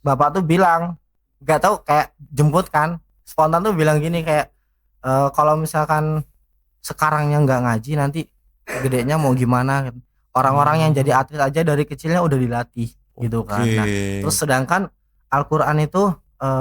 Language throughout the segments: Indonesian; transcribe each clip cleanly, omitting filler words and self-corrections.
bapak tuh bilang nggak tahu kayak jemput kan spontan tuh bilang gini kayak kalau misalkan sekarangnya nggak ngaji nanti gedenya mau gimana kan. Orang-orang yang jadi Oh, atlet aja dari kecilnya udah dilatih gitu oke. kan. Nah terus sedangkan Al-Quran itu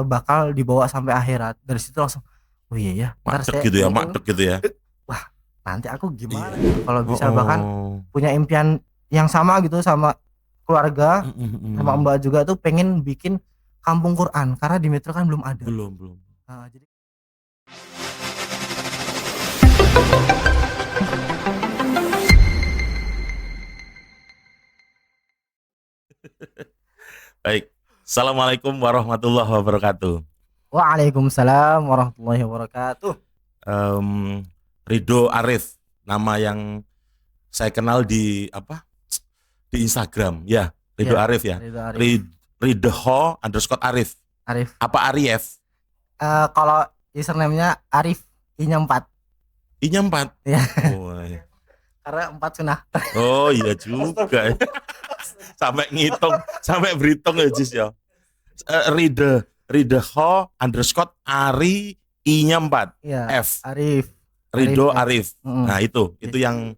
bakal dibawa sampai akhirat. Dari situ langsung oh iya ya ntar Madeg saya gitu ya, ini madeg gitu ya. wah nanti aku Iya. gimana gitu kalau Oh, bisa bahkan oh. punya impian yang sama gitu sama keluarga Mm, mm, sama mm. mbak juga tuh pengen bikin kampung Quran karena di Metro kan belum ada. Belum, belum. Nah, jadi Baik. Assalamualaikum warahmatullahi wabarakatuh. Waalaikumsalam warahmatullahi wabarakatuh. Em, Ridho Arif, nama yang saya kenal di apa? Di Instagram. Ya, Ridho Iya, Arif ya. Ridho Arif. Ridho underscore Arif. Arif. Apa Arief? Kalau username-nya Arif I-nya 4. I-nya 4. Ya, Oh, iya. karena 4 sunnah. Oh iya juga. Sampai ngitung, sampai berhitung ya Jis ya. Ridho underscore Ari I-nya 4. Iya, F. Arif. Arif Ridho F. Arif. Mm-mm. Nah itu Yes. yang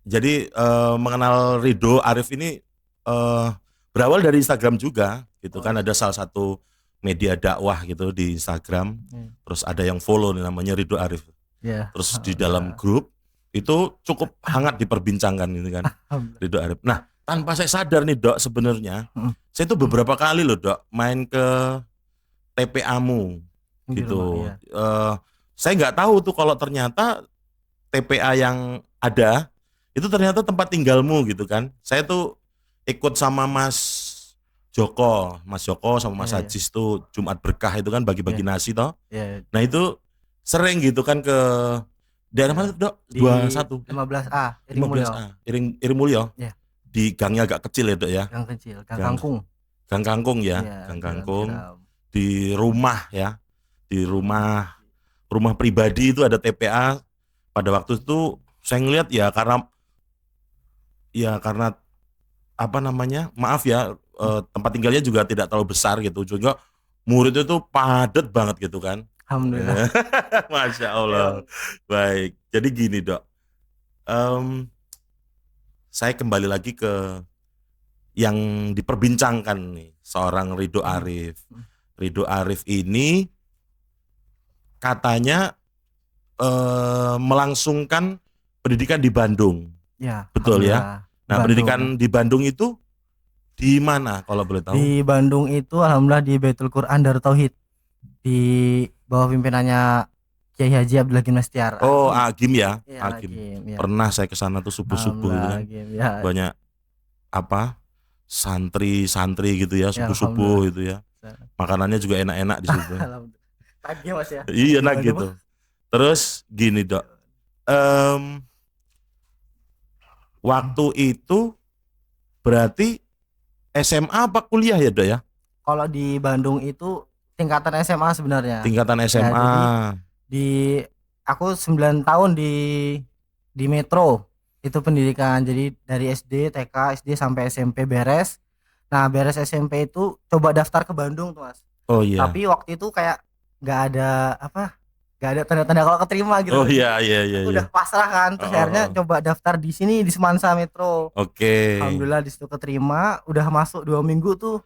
jadi mengenal Ridho Arif ini eh, berawal dari Instagram juga gitu Oh kan, iya. ada salah satu media dakwah gitu di Instagram, Hmm. terus ada yang follow nih, namanya Ridho Arif, Ya, terus di dalam alhamdulillah. grup itu cukup hangat diperbincangkan gitu kan, Alhamdulillah. Ridho Arif. Nah tanpa saya sadar nih Dok, sebenarnya Mm-mm. saya tuh beberapa kali loh Dok main ke TPA-mu Di rumah, gitu. iya. Saya nggak tahu tuh kalau ternyata TPA yang ada itu ternyata tempat tinggalmu gitu kan. Saya tuh ikut sama Mas Joko sama Mas Iya, iya. Ajis tuh Jumat Berkah itu kan bagi-bagi Iya, nasi toh. iya. Nah itu sering gitu kan ke daerah Iya. mana tuh Dok? Di 21 15A, Iri Mulyo. 15A Iring Mulyo, Ya, di gangnya agak kecil ya Dok ya. Gang kecil, Gang Gang Kangkung. Gang Kangkung ya, Iya, Gang Jalan Kangkung, Tiram. di rumah ya. Di rumah pribadi itu ada TPA. Pada waktu itu saya ngeliat ya karena apa namanya, maaf ya, tempat tinggalnya juga tidak terlalu besar gitu, juga murid itu padat banget gitu kan. Alhamdulillah. Masya Allah. Ayo. Baik, jadi gini Dok, Em, saya kembali lagi ke yang diperbincangkan nih, seorang Ridho Hmm. Arif. Ridho Arif ini katanya melangsungkan pendidikan di Bandung, Ya, betul ya? alhamdulillah. Nah, Bandung. pendidikan di Bandung itu di mana kalau boleh tahu? Di Bandung itu alhamdulillah di Baitul Quran Darut Tauhid di bawah pimpinannya Kiai Haji Abdullah Gimnastiar Oh, Agim. Agim ya, Iya, Agim. Agim, ya. Pernah saya ke sana tuh subuh-subuh gitu Alhamdulillah kan. Agim, ya. Banyak apa? Santri-santri gitu ya, Ya, alhamdulillah. subuh-subuh gitu ya. Makanannya juga enak-enak di situ. Alhamdulillah. Tagih Mas ya. Iya, Di nah Bandung mah. gitu. Terus gini, Dok. Em, Waktu itu berarti SMA apa kuliah ya, Dok ya? Kalau di Bandung itu tingkatan SMA sebenarnya. Tingkatan Ya, SMA. jadi di aku 9 tahun di Metro itu pendidikan. Jadi dari SD, TK, SD sampai SMP beres. Nah, beres SMP itu coba daftar ke Bandung tuh, Mas. Oh iya. Tapi waktu itu kayak nggak ada apa? Nggak ada tanda-tanda kalau keterima gitu Oh loh. iya, Jadi iya, iya, aku iya. udah pasrah kan. Oh, Terus oh, akhirnya oh. coba daftar di sini di Semansa Metro. Oke. Alhamdulillah di situ keterima. Udah masuk 2 minggu tuh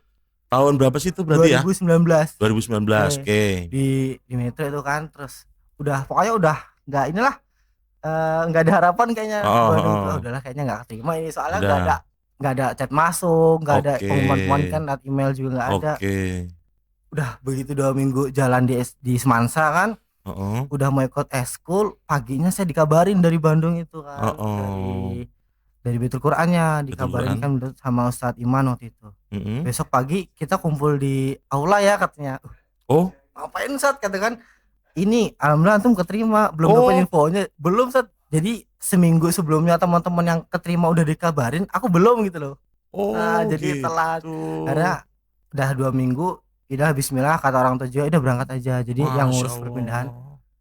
Tahun berapa sih itu berarti ya? 2019. 2019. Oke. Oke. Di Metro itu kan terus udah pokoknya udah nggak inilah nggak ada harapan kayaknya Oh, di oh, Bandung tuh. Ah, oh. udahlah kayaknya nggak keterima ini soalnya Udah. nggak ada chat masuk, nggak ada Oke. pengumuman kan, lewat email juga nggak ada. Oke. Udah begitu 2 minggu jalan di Semansa kan, Oh, oh. udah mau ikut eskul, paginya saya dikabarin dari Bandung itu Oh, kan, oh. dari Baitul Qur'annya Betul dikabarin Quran. kan sama Ustadz Iman waktu itu. Mm-mm. Besok pagi kita kumpul di aula ya katanya. Oh, Ngapain Ustadz katakan ini alhamdulillah antum keterima, belum dapat oh, infonya belum Ustadz. Jadi seminggu sebelumnya teman-teman yang keterima udah dikabarin, aku belum gitu loh. oh Nah jadi telat gitu. karena udah 2 minggu. Udah Bismillah kata orang tua juga udah berangkat aja. Jadi yang Masya ngurus perpindahan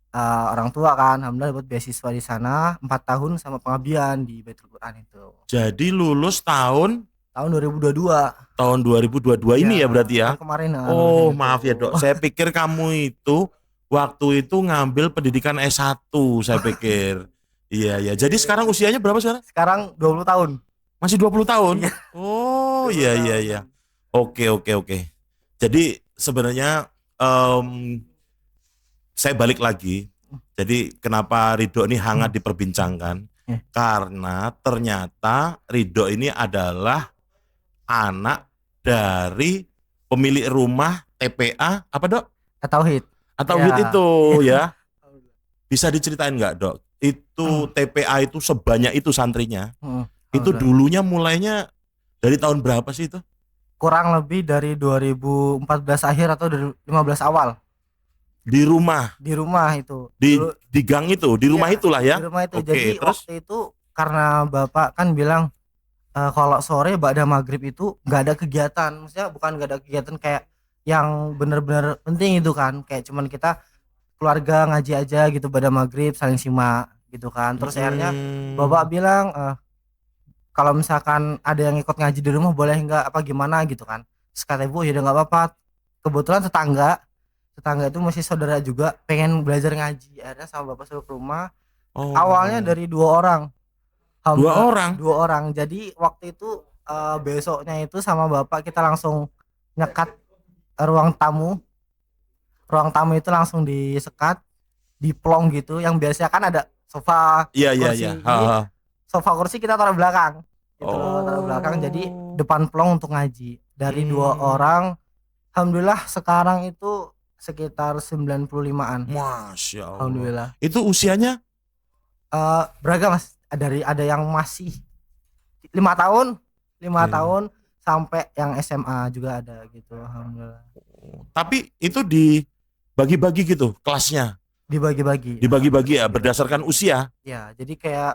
Allah. orang tua kan, alhamdulillah dapat beasiswa di sana 4 tahun sama pengabdian di Baitul Quran itu. Jadi lulus tahun tahun 2022. Tahun 2022 ini ya berarti ya. Tahun kemarin. Oh, 2022. maaf ya, Dok. Saya pikir kamu itu waktu itu ngambil pendidikan S1, saya pikir. Iya, ya. Jadi sekarang usianya berapa sekarang? Sekarang 20 tahun. Masih 20 tahun? Iya. Oh, 20 iya, iya, tahun. iya. Oke, oke, oke. Jadi sebenarnya saya balik lagi. Jadi kenapa Ridho ini hangat diperbincangkan? Eh. Karena ternyata Ridho ini adalah anak dari pemilik rumah TPA apa, Dok? Tauhid. Atau Ya. itu ya? Bisa diceritain nggak, Dok? Itu TPA itu sebanyak itu santrinya. Itu dulunya mulainya dari tahun berapa sih itu? Kurang lebih dari 2014 akhir atau 2015 awal. Di rumah Itu. di Dulu, di gang itu, di rumah iya, itulah ya. di rumah itu. Oke, Jadi terus waktu itu karena bapak kan bilang kalau sore ba'da maghrib itu nggak ada kegiatan. Maksudnya bukan nggak ada kegiatan kayak yang bener-bener penting itu kan. Kayak cuman kita keluarga ngaji aja gitu ba'da maghrib saling simak gitu kan. Terus akhirnya bapak bilang kalau misalkan ada yang ikut ngaji di rumah boleh nggak apa gimana gitu kan. Terus kata ibu ya udah nggak apa-apa. Kebetulan tetangga itu masih saudara juga pengen belajar ngaji, akhirnya sama bapak suruh ke rumah. Awalnya dari 2 orang. 2 orang. Jadi waktu itu besoknya itu sama bapak kita langsung nyekat ruang tamu itu langsung disekat, diplong gitu. Yang biasanya kan ada sofa, iya, kursi. iya. Ini sofa kursi kita taruh belakang gitu loh, taruh belakang. Jadi depan plong untuk ngaji. Dari 2 orang, alhamdulillah sekarang itu sekitar 95-an. Masya Allah. Alhamdulillah. Itu usianya beragam Mas. Ada yang masih 5 tahun, 5 tahun sampai yang SMA juga ada gitu. Alhamdulillah. Tapi itu dibagi-bagi gitu kelasnya. Dibagi-bagi ya berdasarkan usia. Ya, jadi kayak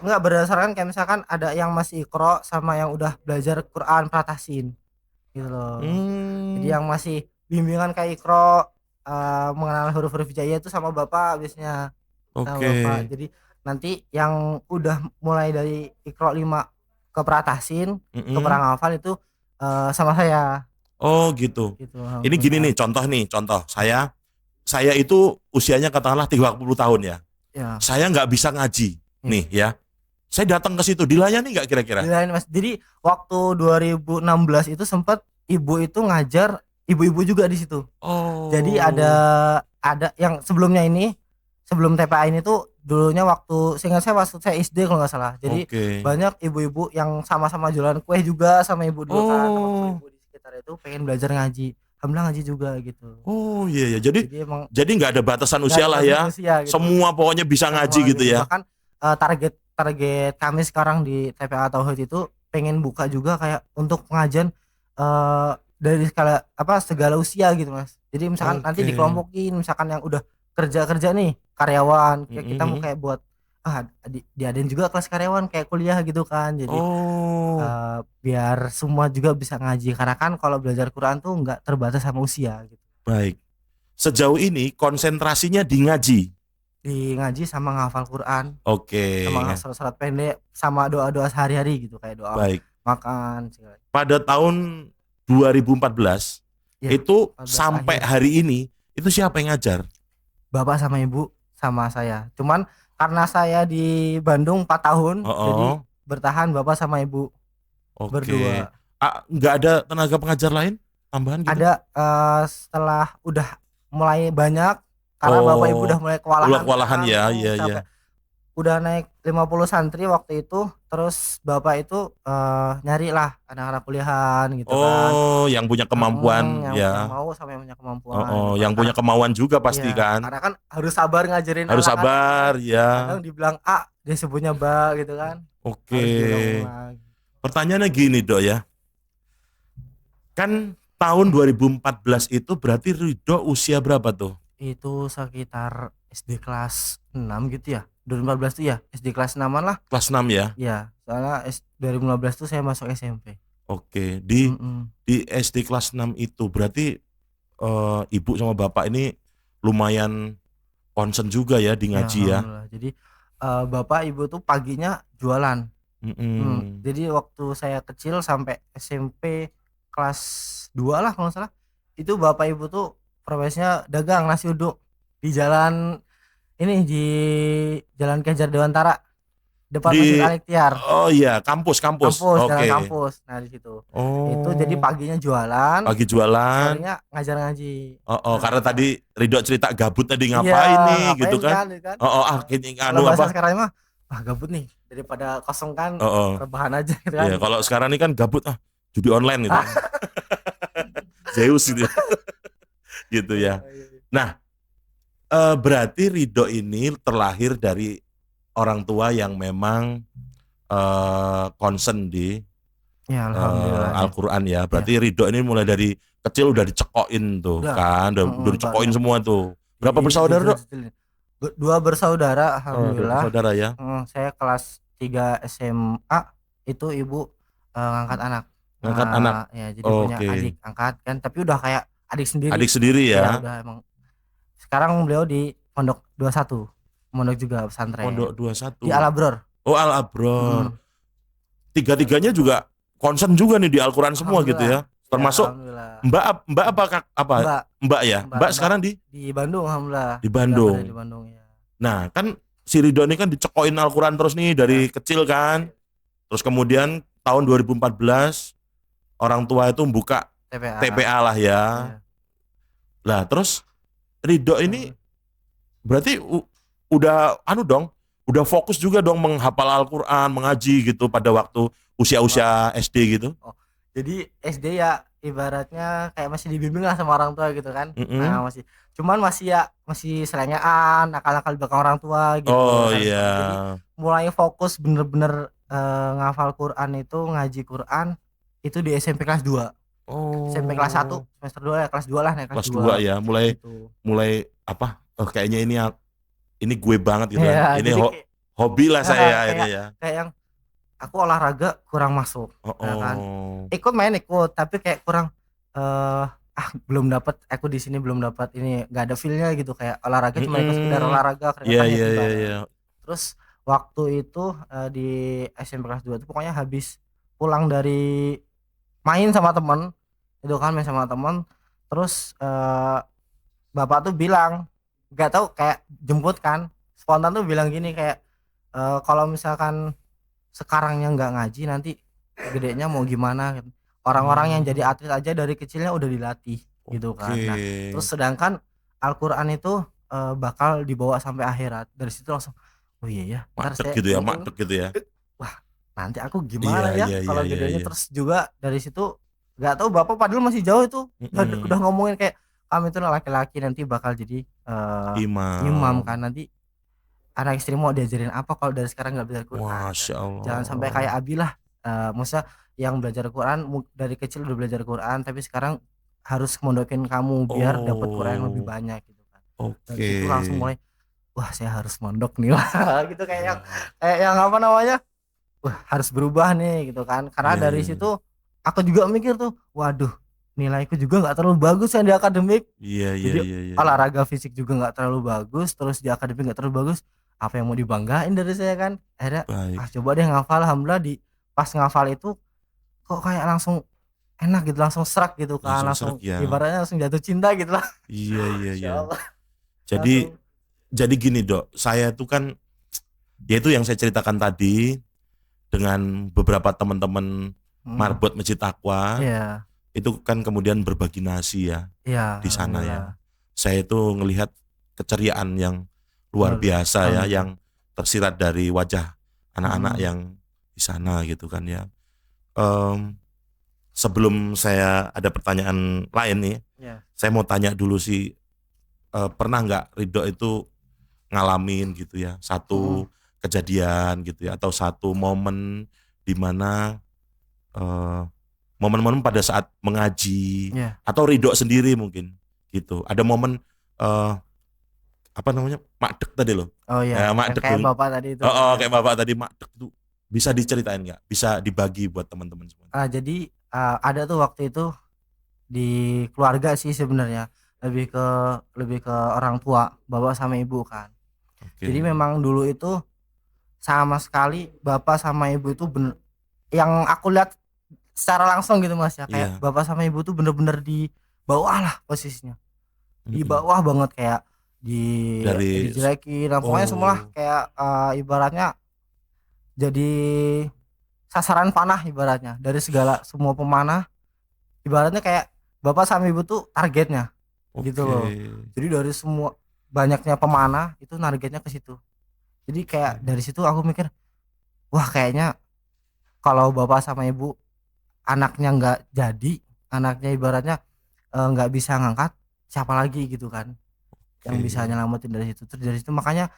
enggak berdasarkan kayak misalkan ada yang masih Iqra sama yang udah belajar Quran pratasin gitu loh. Jadi yang masih bimbingan kayak Iqra mengenal huruf-huruf hijaiyah itu sama bapak biasanya. Sama bapak. Jadi nanti yang udah mulai dari Iqra 5 ke pratasin, ke perang hafal itu sama saya. Oh gitu. Ini gini nih, contoh. Saya itu usianya katakanlah 30 tahun ya. Saya nggak bisa ngaji nih ya. Saya datang ke situ, dilayani nggak kira-kira? Dilayani Mas. Jadi waktu 2016 itu sempat ibu itu ngajar ibu-ibu juga di situ. Jadi ada yang sebelumnya ini, sebelum TPA ini tuh dulunya waktu seingat saya saya SD kalau nggak salah. Jadi banyak ibu-ibu yang sama-sama jualan kue juga sama ibu dulu kan, teman-teman ibu di sekitar itu pengen belajar ngaji. Alhamdulillah ngaji juga gitu. Oh iya ya. Jadi nggak ada batasan usia lah ya. Gitu. Semua pokoknya bisa ngaji gitu ya. Bahkan target kami sekarang di TPA Tauhid itu pengen buka juga kayak untuk pengajian dari segala usia gitu Mas. Jadi misalkan nanti dikelompokin, misalkan yang udah kerja nih karyawan, kayak kita mau kayak buat diadain juga kelas karyawan kayak kuliah gitu kan. Jadi biar semua juga bisa ngaji, karena kan kalau belajar Quran tuh nggak terbatas sama usia gitu. Baik. Sejauh ini konsentrasinya di ngaji sama ngafal Quran. Sama surat pendek sama doa-doa sehari-hari gitu, kayak doa makan segala. Pada tahun 2014 itu sampai hari ini itu siapa yang ngajar? Bapak sama ibu sama saya. Cuman karena saya di Bandung 4 tahun, jadi bertahan bapak sama ibu berdua. Nggak ada tenaga pengajar lain tambahan gitu? Ada setelah udah mulai banyak, karena bapak ibu udah mulai kewalahan ya. Udah naik 50 santri waktu itu, terus bapak itu nyari lah anak-anak kuliahan gitu kan. Yang punya kemampuan yang mau sama yang punya kemampuan. Yang punya kemauan juga pasti kan. Karena kan harus sabar ngajarin Harus sabar ya. Kadang dibilang A, dia sebutnya ba gitu kan. Pertanyaannya gini Dok ya. Kan tahun 2014 itu berarti Ridho usia berapa tuh? Itu sekitar SD kelas 6 gitu ya. 2014 tuh ya SD kelas 6-an lah. Kelas 6 ya? Iya, soalnya 2015 tuh saya masuk SMP. Di SD kelas 6 itu berarti ibu sama bapak ini lumayan concern juga ya di ngaji ya. Jadi bapak ibu tuh paginya jualan. Jadi waktu saya kecil sampai SMP kelas 2 lah kalau nggak salah, itu bapak ibu tuh profesinya dagang nasi uduk di jalan ini, di Jalan Kejar Dewantara depan Masjid Di Al-Ikhtiar. oh iya, kampus. Kampus, jalan Oke. kampus. Nah, di situ. Itu jadi Oh, paginya jualan, pagi jualan. sorenya ngajar ngaji. Oh, karena Nah, tadi Ridho cerita gabut tadi iya, ngapain nih gitu ngapain kan. kan, gitu kan. Ah Nah, gini kalau anu bahasa apa? sekarang mah, wah gabut nih, daripada kosong kan, Oh, rebahan aja gitu kan. iya, kalau sekarang ini kan gabut judi online gitu. Zeus gitu. Gitu ya. Nah, berarti Ridho ini terlahir dari orang tua yang memang concern di Ya, alhamdulillah ya. Al-Quran ya. Berarti Ya. Ridho ini mulai dari kecil udah dicekokin tuh Udah, kan, udah dicekokin banget. semua tuh. Berapa bersaudara, Dok? Dua bersaudara, Oh, dua alhamdulillah. bersaudara ya. Saya kelas 3 SMA, itu ibu ngangkat anak. Ngangkat anak. Ya, jadi punya Oke. adik angkat kan, tapi udah kayak adik sendiri. Adik sendiri Ya, ya. udah emang. Sekarang beliau di Pondok 21, Pondok juga pesantren. Pondok 21. Di Al-Abror. Oh, Al-Abror. Tiga-tiganya juga concern juga nih di Al-Quran semua gitu ya. Termasuk Alhamdulillah. Mbak apa? Mbak ya. Mbak sekarang di Bandung, alhamdulillah. di Bandung. Di Bandung ya. Nah, kan si Ridho ini kan dicekokin Al-Quran terus nih dari kecil kan. Terus kemudian tahun 2014 orang tua itu buka TPA lah ya. Lah terus Ridho ini berarti udah udah fokus juga dong menghafal Al-Quran, mengaji gitu pada waktu usia-usia SD gitu. Oh, jadi SD ya ibaratnya kayak masih dibimbing lah sama orang tua gitu kan. Nah, masih selengean, nakal-nakal di belakang orang tua gitu. Oh Kan. iya. Jadi mulai fokus bener-bener ngafal Quran itu, ngaji Quran itu di SMP kelas 2. Oh. SMP kelas 1, semester 2 ya, kelas 2 lah, kelas 2 ya, mulai apa? Kayaknya ini gue banget gitu kan. Ini hobi lah saya ini ya. Kayak yang aku olahraga kurang masuk. Ya kan. Ikut tapi kayak kurang belum dapat, aku di sini belum dapat ini, enggak ada feel-nya gitu, kayak olahraga cuma ikut sekedar olahraga Iya. Terus waktu itu di SMP kelas 2 itu pokoknya habis pulang dari main sama teman, itu kan main sama teman, terus bapak tuh bilang, nggak tahu kayak jemput kan, spontan tuh bilang gini kayak kalau misalkan sekarangnya nggak ngaji nanti gedenya mau gimana gitu. Orang-orang yang jadi atlet aja dari kecilnya udah dilatih gitu kan. Nah, terus sedangkan Al-Quran itu bakal dibawa sampai akhirat. Dari situ langsung, oh iya ya, mantep gitu ya. Wah, nanti aku gimana kalau gedenya. Terus juga dari situ nggak tahu bapak padahal masih jauh itu udah ngomongin kayak kami itu laki-laki nanti bakal jadi imam kan, nanti anak istri mau diajarin apa kalau dari sekarang nggak belajar Quran. Masya Allah. Jangan sampai kayak Abi lah, maksudnya yang belajar Quran dari kecil udah belajar Quran tapi sekarang harus mondokin kamu biar dapat Quran yang lebih banyak gitu kan. Dari situ langsung mulai, wah saya harus mondok nih lah gitu, kayak yang apa namanya, wah harus berubah nih gitu kan, karena dari situ aku juga mikir tuh, waduh nilaiku juga nggak terlalu bagus yang di akademik. Jadi olahraga fisik juga nggak terlalu bagus, terus di akademik nggak terlalu bagus, apa yang mau dibanggain dari saya kan. Akhirnya coba deh ngafal. Alhamdulillah di pas ngafal itu kok kayak langsung enak gitu, langsung serak gitu kan, langsung ibaratnya langsung jatuh cinta gitu lah. Iya. Jadi gini Dok, saya tuh kan ya itu yang saya ceritakan tadi dengan beberapa teman-teman marbot Masjid Taqwa. Itu kan kemudian berbagi nasi ya di sana ya. Saya itu ngelihat keceriaan yang luar biasa ya, yang tersirat dari wajah anak-anak yang di sana gitu kan ya. Sebelum saya ada pertanyaan lain nih, saya mau tanya dulu sih, pernah nggak Ridho itu ngalamin gitu ya satu kejadian gitu ya, atau satu momen di mana momen-momen pada saat mengaji atau Ridho sendiri mungkin gitu, ada momen apa namanya, makdek tadi loh. Oh iya, makdek kayak dulu. bapak tadi itu. Kayak bapak tadi makdek tuh, bisa diceritain nggak? Bisa dibagi buat teman-teman semua. Jadi ada tuh waktu itu di keluarga sih sebenarnya, lebih ke orang tua, bapak sama ibu kan. Jadi memang dulu itu sama sekali bapak sama ibu itu bener, yang aku lihat secara langsung gitu Mas ya, kayak bapak sama ibu tuh bener-bener di bawah lah posisinya, di bawah banget, kayak dijelekin, nah, pokoknya semua lah kayak ibaratnya jadi sasaran panah ibaratnya dari segala semua pemanah, ibaratnya kayak bapak sama ibu tuh targetnya gitu loh. Jadi dari semua banyaknya pemanah itu targetnya ke situ. Jadi kayak dari situ aku mikir, wah kayaknya kalau bapak sama ibu anaknya nggak jadi, anaknya ibaratnya nggak bisa ngangkat, siapa lagi gitu kan yang bisa nyelamatin dari situ. Terus dari situ makanya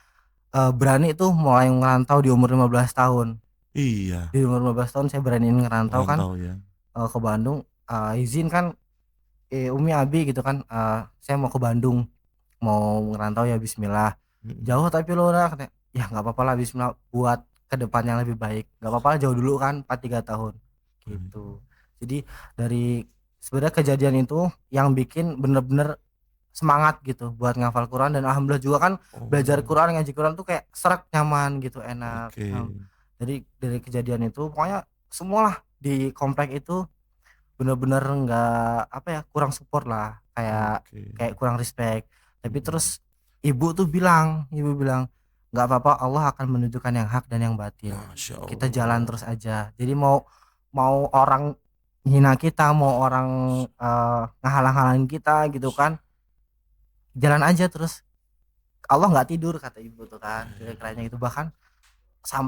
berani tuh mulai ngerantau di umur 15 tahun. Iya. Di umur 15 tahun saya beraniin ngerantau kan ya. ke Bandung, izin kan Umi Abi gitu kan, saya mau ke Bandung, mau ngerantau ya bismillah. Jauh tapi lo udah katanya, ya nggak apa-apa lah bismillah buat ke depan yang lebih baik. Nggak apa-apa jauh dulu kan 4-3 tahun gitu. Jadi dari sebenarnya kejadian itu yang bikin bener-bener semangat gitu buat ngafal Quran, dan alhamdulillah juga kan belajar Quran, ngaji Quran tuh kayak serak, nyaman gitu, enak. Jadi dari kejadian itu pokoknya semualah di komplek itu bener-bener nggak apa ya, kurang support lah, kayak kurang respect. Tapi terus ibu bilang nggak apa-apa, Allah akan menunjukkan yang hak dan yang batil. Kita jalan terus aja. Jadi mau orang hina kita, mau orang ngahalang-halangin kita gitu kan, jalan aja terus, Allah nggak tidur kata ibu tuh kan, kira-kiranya itu. Bahkan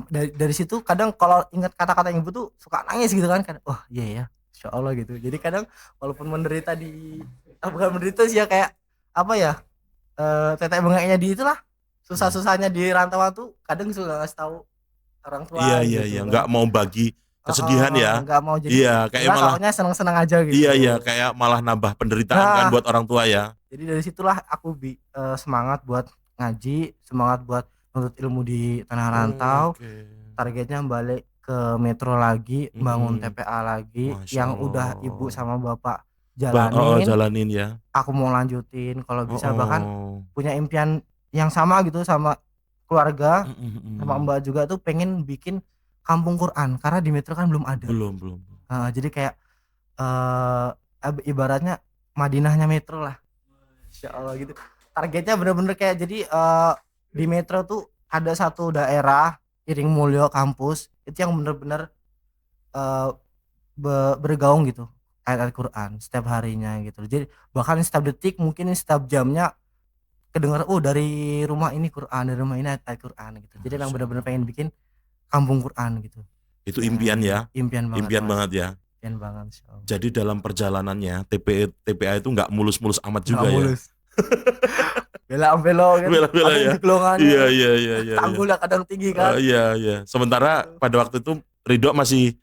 dari situ kadang kalau ingat kata-kata ibu tuh suka nangis gitu kan, oh iya ya, insya Allah gitu. Jadi kadang walaupun menderita bukan menderita sih ya, kayak apa ya, tetek bengeknya di itulah, susah-susahnya di rantauan tuh kadang suka ngasih tahu orang tua. Iya, nggak mau bagi kesedihan ya. Nggak mau, jadi kayak malah seneng-seneng aja gitu. Iya, kayak malah nambah penderitaan kan buat orang tua ya. Jadi dari situlah aku semangat buat ngaji, semangat buat nuntut ilmu di tanah rantau. Targetnya balik ke metro lagi, bangun TPA lagi. Masya yang Allah. Udah ibu sama bapak jalanin ya. Aku mau lanjutin kalau bisa, bahkan punya impian yang sama gitu sama keluarga, sama mbak juga tuh, pengen bikin kampung Quran, karena di metro kan belum ada. Belum. Jadi kayak ibaratnya Madinahnya metro lah, Insya Allah gitu. Targetnya bener-bener kayak, jadi di metro tuh ada satu daerah Iring Mulyo kampus itu yang bener-bener bergaung gitu ayat Al-Quran setiap harinya gitu. Jadi bahkan setiap detik, mungkin setiap jamnya kedengar, dari rumah ini Quran, dari rumah ini ayat Al-Quran gitu. Jadi yang bener-bener pengen bikin kampung Quran gitu. Itu impian ya. Impian banget ya. Impian banget. Jadi dalam perjalanannya TPA itu nggak mulus-mulus amat juga mulus. Ya. Belok ya. Iya. Tanggulnya kadang tinggi kan. Iya. Sementara pada waktu itu Ridho masih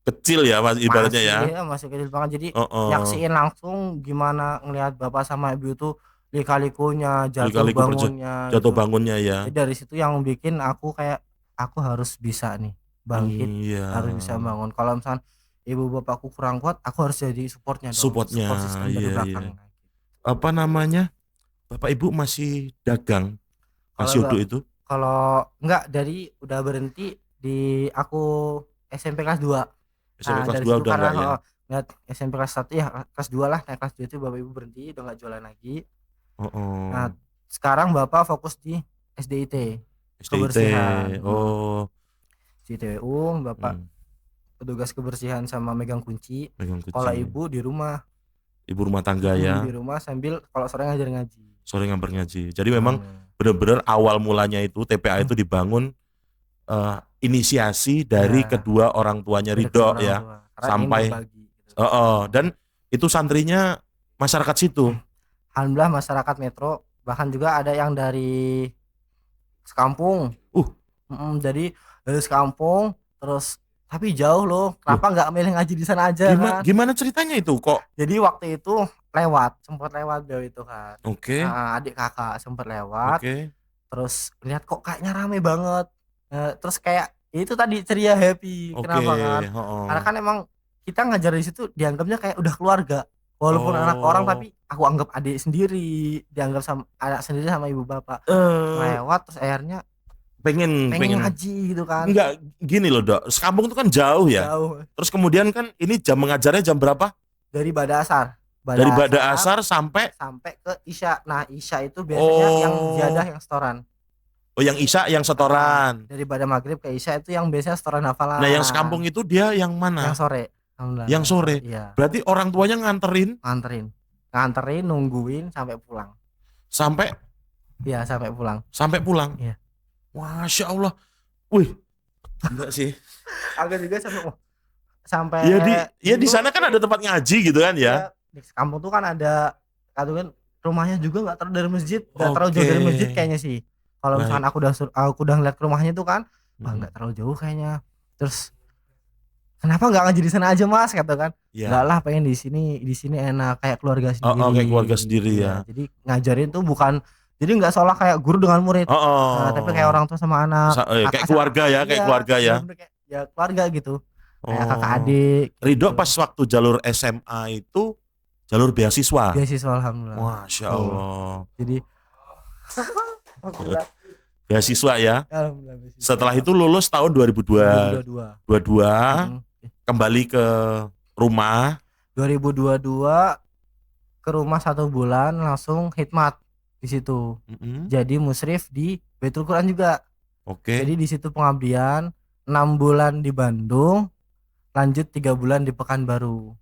kecil ya, Mas, ibaratnya ya. Masih kecil banget. Jadi nyaksiin langsung gimana ngelihat bapak sama ibu itu lika-likunya, jatuh bangunnya ya. Jadi dari situ yang bikin aku kayak, aku harus bisa nih bangkit, harus bisa bangun. Kalau misalnya ibu bapakku kurang kuat, aku harus jadi supportnya dong. Support system dari belakang. Apa namanya? Bapak ibu masih dagang nasi uduk itu? Kalau enggak, dari udah berhenti di aku SMP kelas 2. SMP kelas 2 udah enggak ya? Enggak, SMP kelas 1 ya, kelas 2 lah. Naik kelas 2 itu bapak ibu berhenti, udah enggak jualan lagi. Nah, sekarang bapak fokus di SDIT. Kebersihan. Di TWU, bapak petugas kebersihan sama megang kunci. Kalau ibu di rumah. Ibu rumah tangga ya. Di rumah sambil kalau sore ngajar ngaji. Jadi memang benar-benar awal mulanya itu TPA itu dibangun inisiasi dari kedua orang tuanya Ridho ya. Sampai dan itu santrinya masyarakat situ. Alhamdulillah masyarakat metro, bahkan juga ada yang dari sekampung. Jadi dari sekampung terus, tapi jauh loh. Kenapa nggak milih ngaji di sana aja? Gimana ceritanya itu kok? Jadi waktu itu sempat lewat beliau itu kan. Adik kakak sempat lewat. Terus lihat kok kayaknya rame banget. Terus kayak itu tadi ceria, happy. Kenapa kan? Karena kan emang kita ngajar di situ dianggapnya kayak udah keluarga. Walaupun anak orang, tapi aku anggap adik sendiri, dianggap sama anak sendiri sama ibu bapak. Lewat terus akhirnya pengen ngaji gitu kan. Enggak, gini loh Dok, sekampung itu kan jauh ya. Jauh. Terus kemudian kan ini jam mengajarnya jam berapa? Dari Bada Asar. Dari Bada Asar sampai ke Isya. Nah Isya itu biasanya yang ziyadah yang setoran. Oh yang Isya yang setoran. Dari Bada Maghrib ke Isya itu yang biasanya setoran hafalan. Nah yang sekampung itu dia yang mana? Yang sore. Yang sore. Iya. Berarti orang tuanya nganterin, nungguin sampai pulang. Sampai pulang. Sampai pulang. Iya. Masya Allah. Wih, enggak sih. Agak juga sampai ya di sana kan ada tempat ngaji gitu kan ya. Di kampung tuh kan ada kan rumahnya juga enggak terlalu dari masjid, enggak terlalu jauh dari masjid kayaknya sih. Kalau misalkan aku udah ngeliat ke rumahnya tuh kan, enggak terlalu jauh kayaknya. Terus kenapa enggak ngaji di sana aja Mas kata kan? Enggak lah, pengen di sini enak kayak keluarga sendiri. Kayak keluarga sendiri ya. Jadi ngajarin tuh bukan jadi nggak seolah kayak guru dengan murid, tapi kayak orang tua sama anak, kayak keluarga ya, kayak keluarga ya. Ya keluarga gitu, kayak kakak adik. Ridho pas waktu jalur SMA itu jalur beasiswa. Beasiswa alhamdulillah. Masya Allah. Jadi beasiswa ya. Alhamdulillah. Setelah itu lulus tahun 2022. Kembali ke rumah. 2022 ke rumah 1 bulan langsung khidmat di situ. Jadi musyrif di Baitul Quran juga. Jadi di situ pengabdian 6 bulan di Bandung, lanjut 3 bulan di Pekanbaru.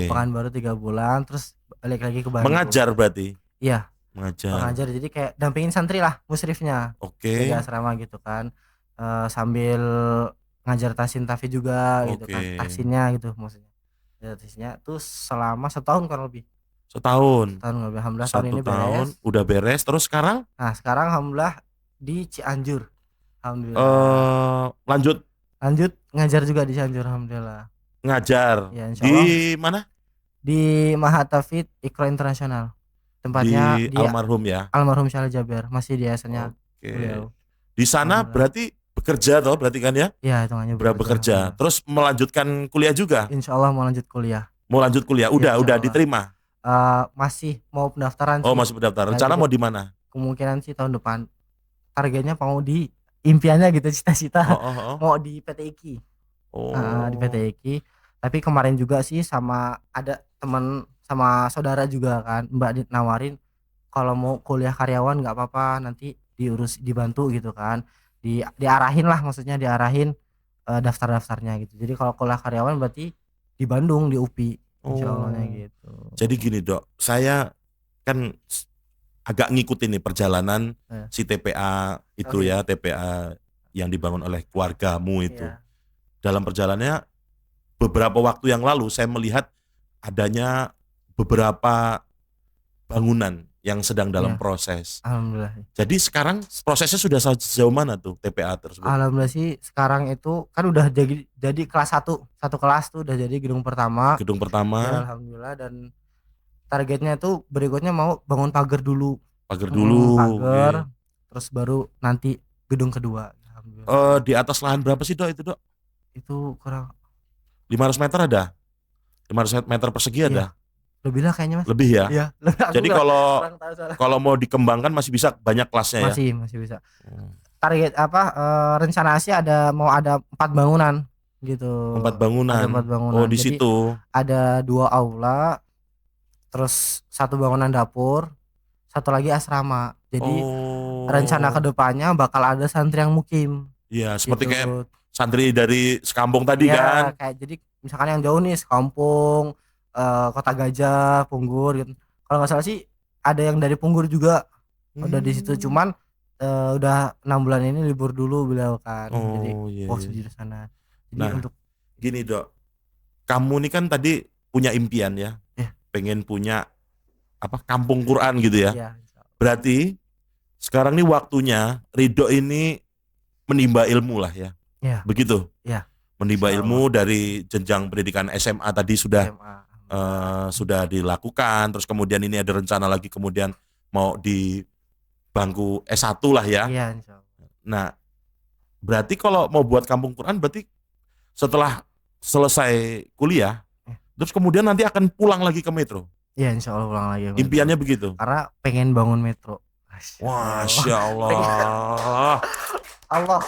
Pekanbaru 3 bulan, terus balik lagi ke Bandung. Mengajar berarti? Iya. Mengajar, jadi kayak dampingin santri lah musyrifnya. Di asrama gitu kan. Sambil ngajar tahsin tahfidz juga gitu kan. Tahsinnya gitu maksudnya. Tahsinnya tuh selama 1 tahun kan lebih. Setahun lebih, alhamdulillah tahun ini beres. Udah beres. Terus sekarang? Nah sekarang alhamdulillah di Cianjur. Alhamdulillah. Lanjut ngajar juga di Cianjur alhamdulillah. Ngajar ya, di mana? Di Mahatafid Iqra Internasional. Tempatnya di almarhum ya. Almarhum Syalih Jaber, masih di yayasannya. Di sana berarti bekerja toh berarti kan ya? Iya, hitungannya bekerja. Terus melanjutkan kuliah juga? Insyaallah mau lanjut kuliah. Udah diterima. Masih mau pendaftaran sih. Masih pendaftaran. Rencana mau di mana? Kemungkinan sih tahun depan. Targetnya mau di impiannya gitu, cita-cita. Mau di PT IKI. Di PT IKI. Tapi kemarin juga sih sama ada teman sama saudara juga kan, Mbak nawarin kalau mau kuliah karyawan nggak apa-apa, nanti dibantu gitu kan. Diarahin lah, maksudnya diarahin daftar-daftarnya gitu. Jadi kalau kuliah karyawan berarti di Bandung di UPI. Insyaallah gitu. Jadi gini Dok, saya kan agak ngikutin nih perjalanan si TPA itu ya, TPA yang dibangun oleh keluargamu itu. Dalam perjalanannya beberapa waktu yang lalu saya melihat adanya beberapa bangunan yang sedang dalam proses. Alhamdulillah. Jadi sekarang prosesnya sudah sejauh mana tuh TPA tersebut? Alhamdulillah sih sekarang itu kan udah jadi kelas 1. Satu kelas tuh udah jadi gedung pertama. Ya, alhamdulillah, dan targetnya itu berikutnya mau bangun pagar dulu. Pagar. Terus baru nanti gedung kedua. Alhamdulillah. Di atas lahan berapa sih Dok itu Dok? Itu kurang 500 meter ada? 500 meter persegi ada? Lebih lah kayaknya Mas. Lebih ya? Iya. Jadi kalau mau dikembangkan masih bisa banyak kelasnya ya? Masih bisa. Target rencana sih mau ada 4 bangunan gitu. 4 bangunan. Ada 4 bangunan. Di jadi, situ. Ada 2 aula, terus 1 bangunan dapur, 1 lagi asrama. Jadi rencana kedepannya bakal ada santri yang mukim. Iya, seperti kayak santri dari sekampung tadi kan? Kayak jadi misalkan yang jauh nih sekampung, Kota Gajah, Punggur gitu. Kalau nggak salah sih ada yang dari Punggur juga udah di situ, cuman udah 6 bulan ini libur dulu beliau kan. Jadi fokus di sana. Jadi untuk gini Dok, kamu nih kan tadi punya impian ya, pengen punya kampung Quran gitu ya. Berarti sekarang nih waktunya Ridho ini menimba ilmu lah ya. Begitu. Menimba ilmu dari jenjang pendidikan SMA tadi sudah dilakukan, terus kemudian ini ada rencana lagi kemudian mau di bangku S1 lah ya. Iya, insyaallah. Nah, berarti kalau mau buat kampung Quran berarti setelah selesai kuliah terus kemudian nanti akan pulang lagi ke metro. Iya, insyaallah pulang lagi. Impiannya begitu. Karena pengen bangun metro. Masya Allah. Allah